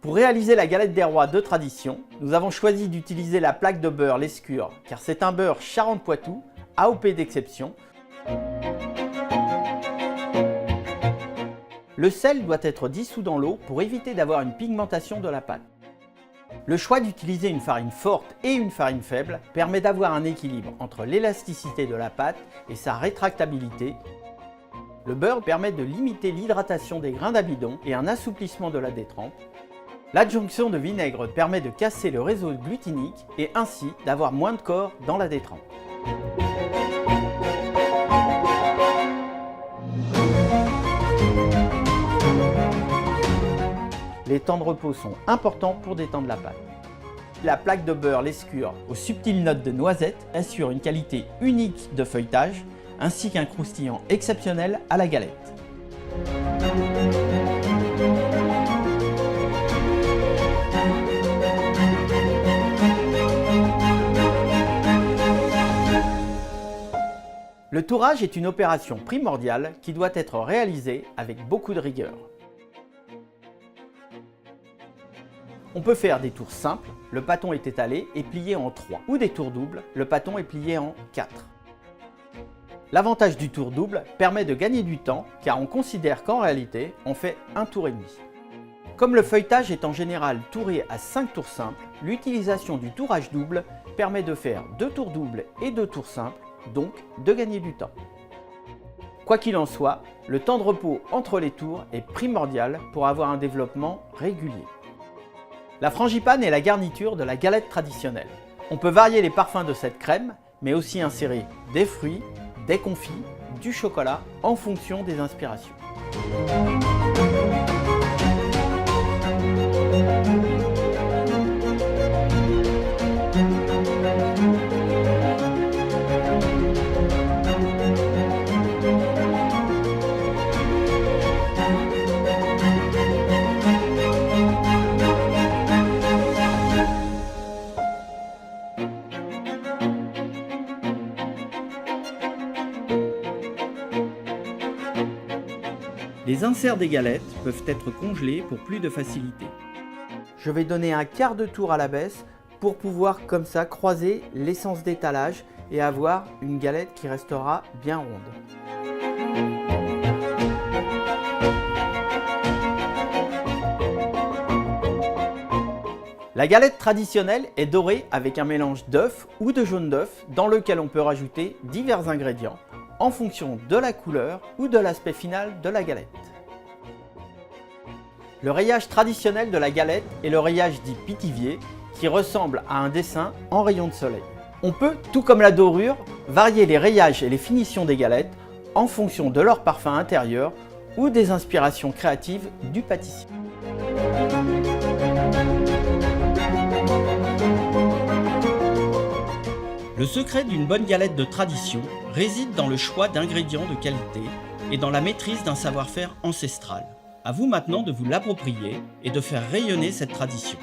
Pour réaliser la galette des rois de tradition, nous avons choisi d'utiliser la plaque de beurre Lescure car c'est un beurre Charentes-Poitou, AOP d'exception. Le sel doit être dissous dans l'eau pour éviter d'avoir une pigmentation de la pâte. Le choix d'utiliser une farine forte et une farine faible permet d'avoir un équilibre entre l'élasticité de la pâte et sa rétractabilité. Le beurre permet de limiter l'hydratation des grains d'amidon et un assouplissement de la détrempe. L'adjonction de vinaigre permet de casser le réseau glutinique et ainsi d'avoir moins de corps dans la détrempe. Les temps de repos sont importants pour détendre la pâte. La plaque de beurre Lescure aux subtiles notes de noisette assure une qualité unique de feuilletage ainsi qu'un croustillant exceptionnel à la galette. Le tourage est une opération primordiale qui doit être réalisée avec beaucoup de rigueur. On peut faire des tours simples, le pâton est étalé et plié en 3, ou des tours doubles, le pâton est plié en 4. L'avantage du tour double permet de gagner du temps car on considère qu'en réalité, on fait un tour et demi. Comme le feuilletage est en général touré à 5 tours simples, l'utilisation du tourage double permet de faire 2 tours doubles et 2 tours simples, donc de gagner du temps. Quoi qu'il en soit, le temps de repos entre les tours est primordial pour avoir un développement régulier. La frangipane est la garniture de la galette traditionnelle. On peut varier les parfums de cette crème, mais aussi insérer des fruits, des confits, du chocolat en fonction des inspirations. Les inserts des galettes peuvent être congelés pour plus de facilité. Je vais donner un quart de tour à la baisse pour pouvoir comme ça croiser l'essence d'étalage et avoir une galette qui restera bien ronde. La galette traditionnelle est dorée avec un mélange d'œufs ou de jaune d'œuf dans lequel on peut rajouter divers ingrédients en fonction de la couleur ou de l'aspect final de la galette. Le rayage traditionnel de la galette est le rayage dit pitivier qui ressemble à un dessin en rayon de soleil. On peut, tout comme la dorure, varier les rayages et les finitions des galettes en fonction de leur parfum intérieur ou des inspirations créatives du pâtissier. Le secret d'une bonne galette de tradition réside dans le choix d'ingrédients de qualité et dans la maîtrise d'un savoir-faire ancestral. À vous maintenant de vous l'approprier et de faire rayonner cette tradition.